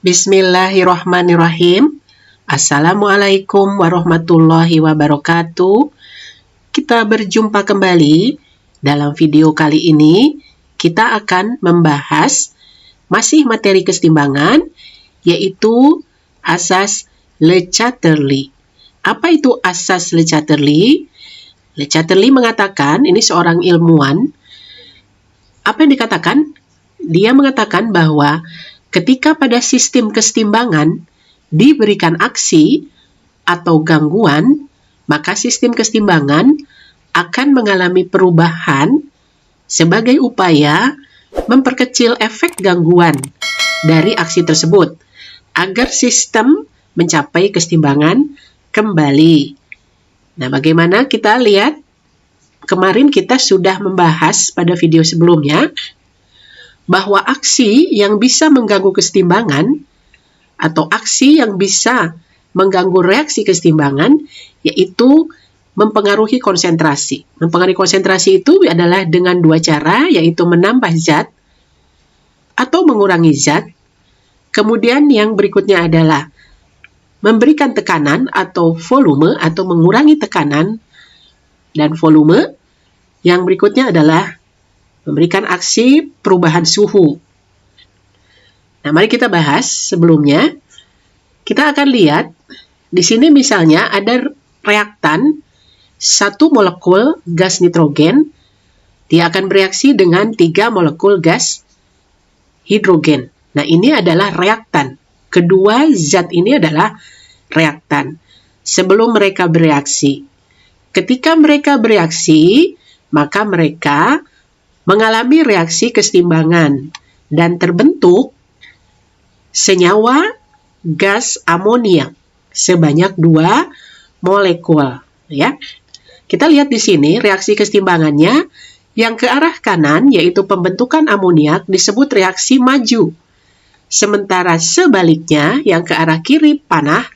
Bismillahirrahmanirrahim. Assalamualaikum warahmatullahi wabarakatuh. Kita berjumpa kembali. Dalam video kali ini, kita akan membahas masih materi kesetimbangan, yaitu asas Le Chatterley. Apa itu asas Le Chatterley? Le Chatterley mengatakan, ini seorang ilmuwan, apa yang dikatakan? Dia mengatakan bahwa ketika pada sistem kesetimbangan diberikan aksi atau gangguan, maka sistem kesetimbangan akan mengalami perubahan sebagai upaya memperkecil efek gangguan dari aksi tersebut agar sistem mencapai kesetimbangan kembali. Nah, bagaimana kita lihat? Kemarin kita sudah membahas pada video sebelumnya bahwa aksi yang bisa mengganggu kesetimbangan atau aksi yang bisa mengganggu reaksi kesetimbangan yaitu mempengaruhi konsentrasi. Mempengaruhi konsentrasi itu adalah dengan dua cara, yaitu menambah zat atau mengurangi zat. Kemudian yang berikutnya adalah memberikan tekanan atau volume atau mengurangi tekanan dan volume. Yang berikutnya adalah memberikan aksi perubahan suhu. Nah, mari kita bahas sebelumnya. Kita akan lihat di sini misalnya ada reaktan satu molekul gas nitrogen, dia akan bereaksi dengan 3 molekul gas hidrogen. Nah, ini adalah reaktan. Kedua zat ini adalah reaktan sebelum mereka bereaksi. Ketika mereka bereaksi, maka mereka mengalami reaksi kesetimbangan dan terbentuk senyawa gas amonia sebanyak 2 molekul, ya. Kita lihat di sini reaksi kesetimbangannya yang ke arah kanan yaitu pembentukan amoniak disebut reaksi maju. Sementara sebaliknya yang ke arah kiri panah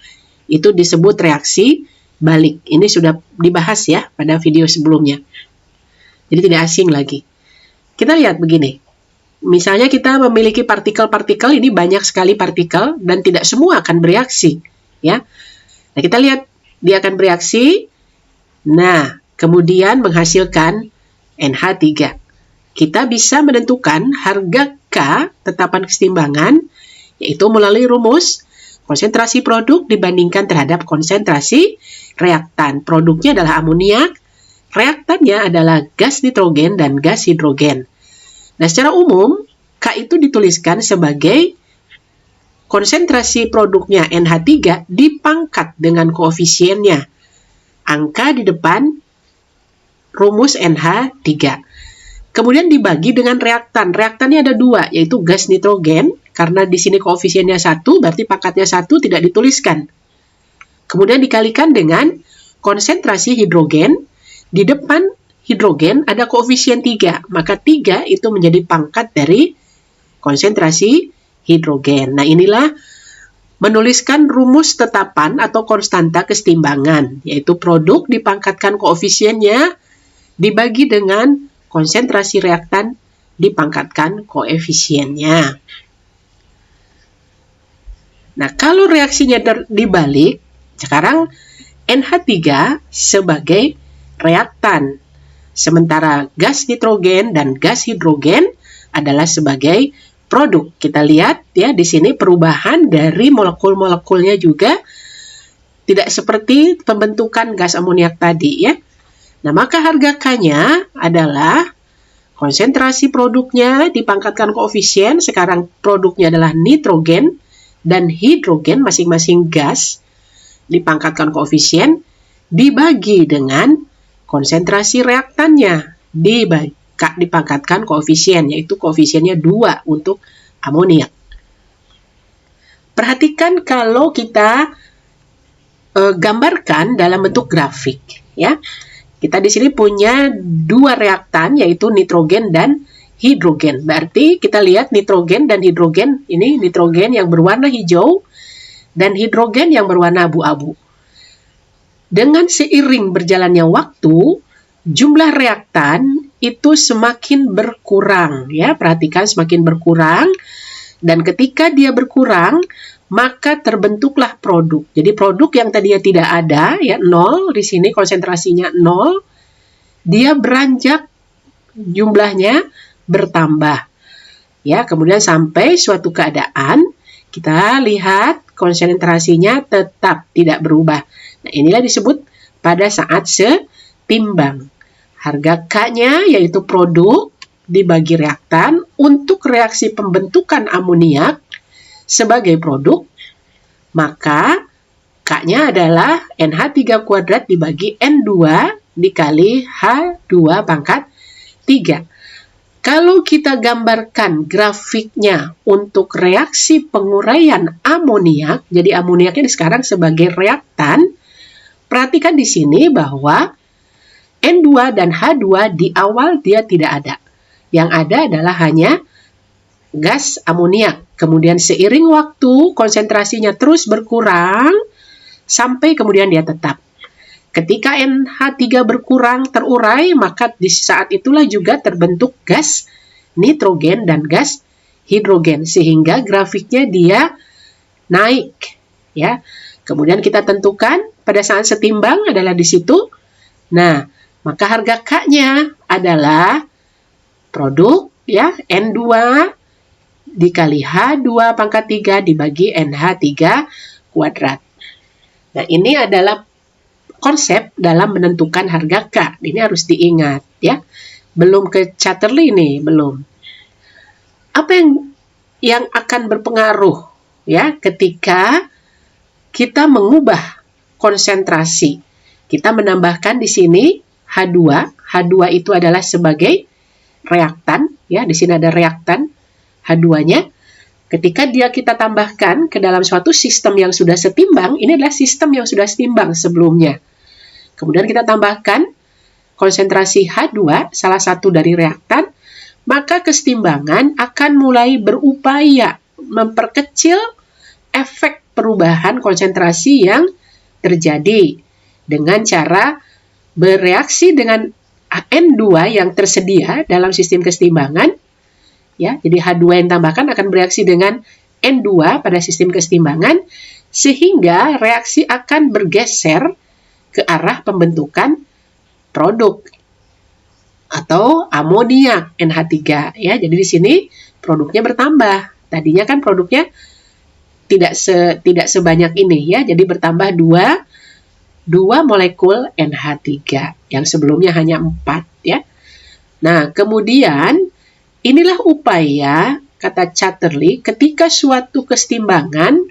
itu disebut reaksi balik. Ini sudah dibahas ya pada video sebelumnya. Jadi tidak asing lagi. Kita lihat begini. Misalnya kita memiliki partikel-partikel, ini banyak sekali partikel dan tidak semua akan bereaksi, ya. Nah, kita lihat dia akan bereaksi. Nah, kemudian menghasilkan NH3. Kita bisa menentukan harga K tetapan kesetimbangan yaitu melalui rumus konsentrasi produk dibandingkan terhadap konsentrasi reaktan. Produknya adalah amoniak, reaktannya adalah gas nitrogen dan gas hidrogen. Nah, secara umum, K itu dituliskan sebagai konsentrasi produknya NH3 dipangkat dengan koefisiennya. Angka di depan rumus NH3. Kemudian dibagi dengan reaktan. Reaktannya ada 2, yaitu gas nitrogen. Karena di sini koefisiennya 1, berarti pangkatnya 1 tidak dituliskan. Kemudian dikalikan dengan konsentrasi hidrogen. Di depan hidrogen ada koefisien 3, maka 3 itu menjadi pangkat dari konsentrasi hidrogen. Nah, inilah menuliskan rumus tetapan atau konstanta kesetimbangan, yaitu produk dipangkatkan koefisiennya dibagi dengan konsentrasi reaktan dipangkatkan koefisiennya. Nah, kalau reaksinya dibalik, sekarang NH3 sebagai reaktan. Sementara gas nitrogen dan gas hidrogen adalah sebagai produk. Kita lihat ya di sini perubahan dari molekul-molekulnya juga tidak seperti pembentukan gas amoniak tadi ya. Nah, maka harga K-nya adalah konsentrasi produknya dipangkatkan koefisien. Sekarang produknya adalah nitrogen dan hidrogen masing-masing gas dipangkatkan koefisien dibagi dengan konsentrasi reaktannya dipangkatkan koefisien, yaitu koefisiennya 2 untuk amoniak. Perhatikan kalau kita gambarkan dalam bentuk grafik, ya. Kita di sini punya 2 reaktan, yaitu nitrogen dan hidrogen. Berarti kita lihat nitrogen dan hidrogen, ini nitrogen yang berwarna hijau dan hidrogen yang berwarna abu-abu. Dengan seiring berjalannya waktu, jumlah reaktan itu semakin berkurang, ya. Perhatikan semakin berkurang Dan ketika dia berkurang, maka terbentuklah produk. Jadi produk yang tadinya tidak ada, ya 0, di sini konsentrasinya 0, dia beranjak jumlahnya bertambah. Ya, kemudian sampai suatu keadaan kita lihat konsentrasinya tetap tidak berubah. Nah, inilah disebut pada saat setimbang. Harga K-nya yaitu produk dibagi reaktan untuk reaksi pembentukan amoniak sebagai produk, maka K-nya adalah NH3 kuadrat dibagi N2 dikali H2 pangkat 3. Kalau kita gambarkan grafiknya untuk reaksi penguraian amoniak, jadi amoniaknya sekarang sebagai reaktan, perhatikan di sini bahwa N2 dan H2 di awal dia tidak ada. Yang ada adalah hanya gas amoniak. Kemudian seiring waktu konsentrasinya terus berkurang sampai kemudian dia tetap. Ketika NH3 berkurang terurai, maka di saat itulah juga terbentuk gas nitrogen dan gas hidrogen sehingga grafiknya dia naik, ya. Kemudian kita tentukan pada saat setimbang adalah di situ. Nah, maka harga K-nya adalah produk, ya, N2 dikali H2 pangkat 3 dibagi NH3 kuadrat. Nah, ini adalah konsep dalam menentukan harga K. Ini harus diingat, ya. Belum ke Chatterley nih, belum. Apa yang akan berpengaruh, ya, ketika kita mengubah konsentrasi? Kita menambahkan di sini H2. H2 itu adalah sebagai reaktan, ya. Di sini ada reaktan H2-nya. Ketika kita tambahkan ke dalam suatu sistem yang sudah setimbang, ini adalah sistem yang sudah setimbang sebelumnya. Kemudian kita tambahkan konsentrasi H2, salah satu dari reaktan, maka kesetimbangan akan mulai berupaya memperkecil efek perubahan konsentrasi yang terjadi dengan cara bereaksi dengan N2 yang tersedia dalam sistem kesetimbangan. Ya, jadi H2 yang tambahkan akan bereaksi dengan N2 pada sistem kesetimbangan sehingga reaksi akan bergeser ke arah pembentukan produk atau amoniak NH3, ya. Jadi di sini produknya bertambah. Tadinya kan produknya tidak sebanyak ini, ya. Jadi bertambah 2 molekul NH3 yang sebelumnya hanya 4, ya. Nah, kemudian inilah upaya, kata Chatterley, ketika suatu kesetimbangan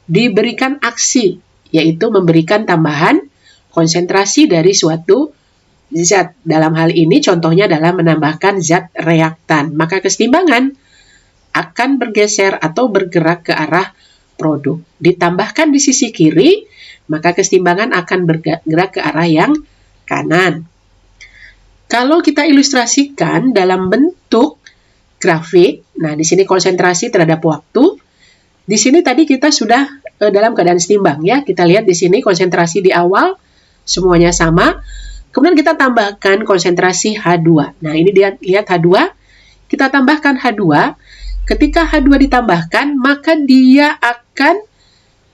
diberikan aksi, yaitu memberikan tambahan konsentrasi dari suatu zat. Dalam hal ini contohnya adalah menambahkan zat reaktan. Maka kesetimbangan akan bergeser atau bergerak ke arah produk. Ditambahkan di sisi kiri, maka kesetimbangan akan bergerak ke arah yang kanan. Kalau kita ilustrasikan dalam bentuk grafik, nah di sini konsentrasi terhadap waktu. Di sini tadi kita sudah dalam keadaan setimbang, ya. Kita lihat di sini konsentrasi di awal semuanya sama. Kemudian kita tambahkan konsentrasi H2. Nah, ini lihat H2. Kita tambahkan H2. Ketika H2 ditambahkan, maka dia akan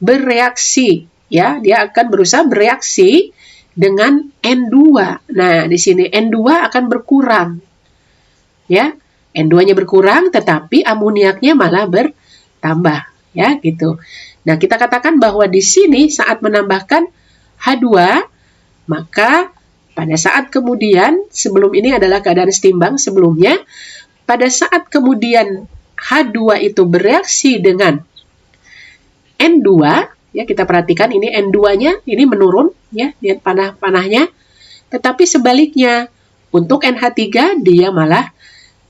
bereaksi, ya. Dia akan berusaha bereaksi dengan N2. Nah, di sini N2 akan berkurang. Ya, N2-nya berkurang tetapi amoniaknya malah bertambah, ya, gitu. Nah, kita katakan bahwa di sini saat menambahkan H2, maka pada saat kemudian sebelum ini adalah keadaan setimbang sebelumnya, pada saat kemudian H2 itu bereaksi dengan N2, ya, kita perhatikan ini N2-nya ini menurun, ya, lihat panah-panahnya. Tetapi sebaliknya, untuk NH3 dia malah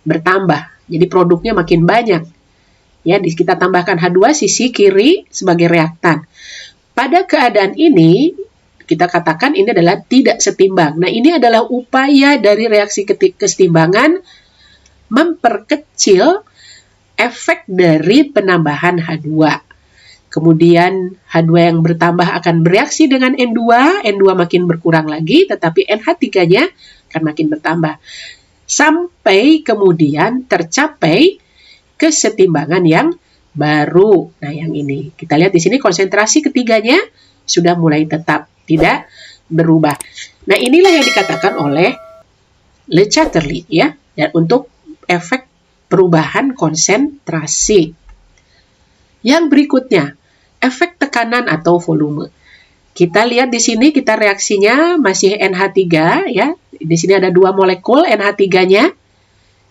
bertambah. Jadi produknya makin banyak. Ya, kita tambahkan H2 sisi kiri sebagai reaktan. Pada keadaan ini, kita katakan ini adalah tidak setimbang. Nah, ini adalah upaya dari reaksi kesetimbangan memperkecil efek dari penambahan H2. Kemudian H2 yang bertambah akan bereaksi dengan N2, N2 makin berkurang lagi, tetapi NH3-nya akan makin bertambah. Sampai kemudian tercapai kesetimbangan yang baru. Nah, yang ini. Kita lihat di sini konsentrasi ketiganya sudah mulai tetap, tidak berubah. Nah, inilah yang dikatakan oleh Le Chatterley ya, untuk efek perubahan konsentrasi. Yang berikutnya, efek tekanan atau volume. Kita lihat di sini, kita reaksinya masih NH3 ya. Di sini ada 2 molekul NH3-nya.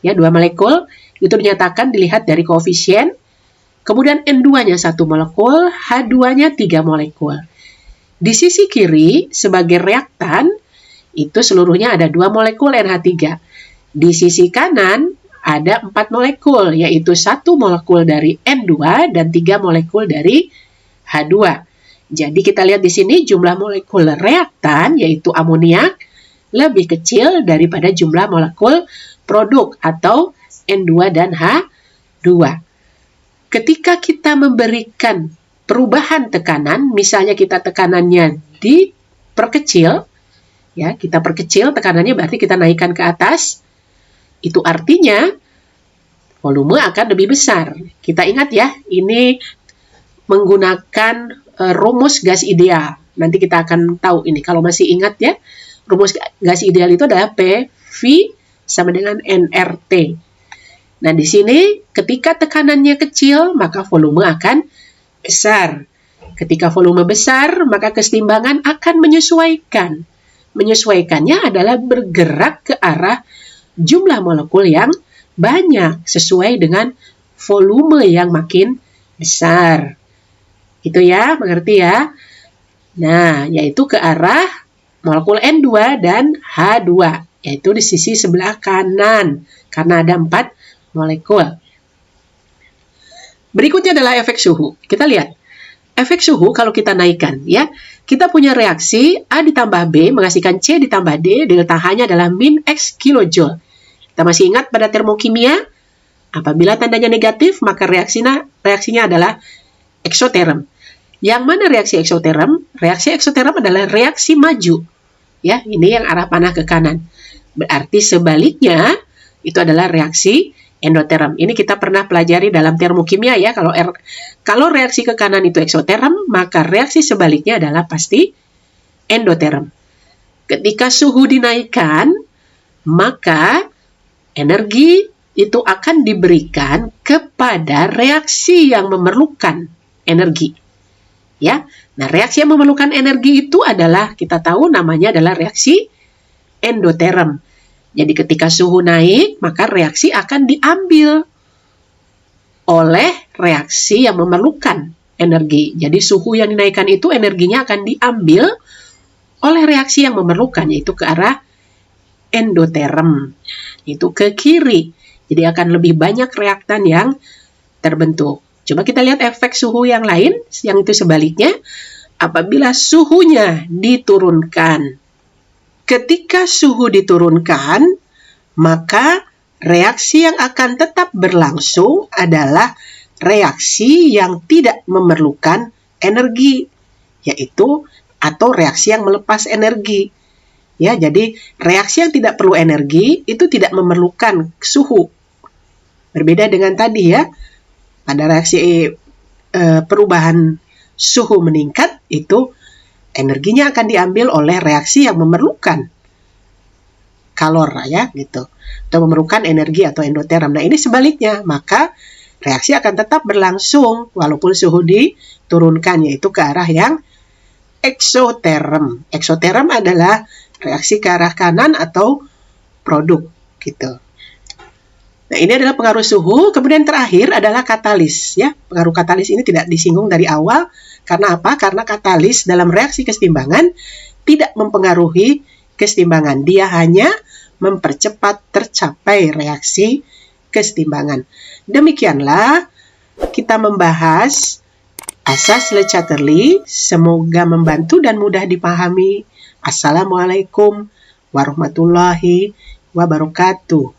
Ya, 2 molekul. Itu dinyatakan dilihat dari koefisien. Kemudian N2-nya 1 molekul, H2-nya 3 molekul. Di sisi kiri sebagai reaktan itu seluruhnya ada 2 molekul NH3. Di sisi kanan ada 4 molekul, yaitu 1 molekul dari N2 dan 3 molekul dari H2. Jadi kita lihat di sini jumlah molekul reaktan yaitu amoniak lebih kecil daripada jumlah molekul produk atau N2 dan H2. Ketika kita memberikan perubahan tekanan, misalnya kita tekanannya diperkecil, ya, kita perkecil tekanannya berarti kita naikkan ke atas, itu artinya volume akan lebih besar. Kita ingat ya, ini menggunakan rumus gas ideal. Nanti kita akan tahu ini. Kalau masih ingat ya, rumus gas ideal itu adalah PV sama dengan nRT. Nah, di sini ketika tekanannya kecil, maka volume akan besar. Ketika volume besar, maka kesetimbangan akan menyesuaikan. Menyesuaikannya adalah bergerak ke arah jumlah molekul yang banyak sesuai dengan volume yang makin besar. Itu ya, mengerti ya? Nah, yaitu ke arah molekul N2 dan H2, yaitu di sisi sebelah kanan, karena ada 4 molekul. Berikutnya adalah efek suhu. Kita lihat, efek suhu kalau kita naikkan, ya, kita punya reaksi A ditambah B menghasilkan C ditambah D, delta H-nya adalah min X kilojoule. Kita masih ingat pada termokimia, apabila tandanya negatif, maka reaksinya adalah eksoterm. Yang mana reaksi eksoterm? Reaksi eksoterm adalah reaksi maju. Ya, ini yang arah panah ke kanan. Berarti sebaliknya itu adalah reaksi endoterm. Ini kita pernah pelajari dalam termokimia ya. Kalau reaksi ke kanan itu eksoterm, maka reaksi sebaliknya adalah pasti endoterm. Ketika suhu dinaikkan, maka energi itu akan diberikan kepada reaksi yang memerlukan energi. Ya. Nah, reaksi yang memerlukan energi itu adalah, kita tahu namanya adalah reaksi endoterm. Jadi ketika suhu naik, maka reaksi akan diambil oleh reaksi yang memerlukan energi. Jadi suhu yang dinaikkan itu energinya akan diambil oleh reaksi yang memerlukan, yaitu ke arah endoterm, itu ke kiri. Jadi akan lebih banyak reaktan yang terbentuk. Coba kita lihat efek suhu yang lain, yang itu sebaliknya. Apabila suhunya diturunkan, ketika suhu diturunkan, maka reaksi yang akan tetap berlangsung adalah reaksi yang tidak memerlukan energi, yaitu atau reaksi yang melepas energi. Ya, jadi reaksi yang tidak perlu energi itu tidak memerlukan suhu. Berbeda dengan tadi ya, pada reaksi perubahan suhu meningkat itu energinya akan diambil oleh reaksi yang memerlukan kalor ya gitu, atau memerlukan energi atau endoterm. Nah, ini sebaliknya, maka reaksi akan tetap berlangsung walaupun suhu diturunkan, yaitu ke arah yang eksoterm. Eksoterm adalah reaksi ke arah kanan atau produk gitu. Nah, ini adalah pengaruh suhu. Kemudian terakhir adalah katalis ya. Pengaruh katalis ini tidak disinggung dari awal. Karena apa? Karena katalis dalam reaksi kesetimbangan tidak mempengaruhi kesetimbangan. Dia hanya mempercepat tercapai reaksi kesetimbangan. Demikianlah kita membahas asas Le Chatterley. Semoga membantu dan mudah dipahami. Assalamualaikum warahmatullahi wabarakatuh.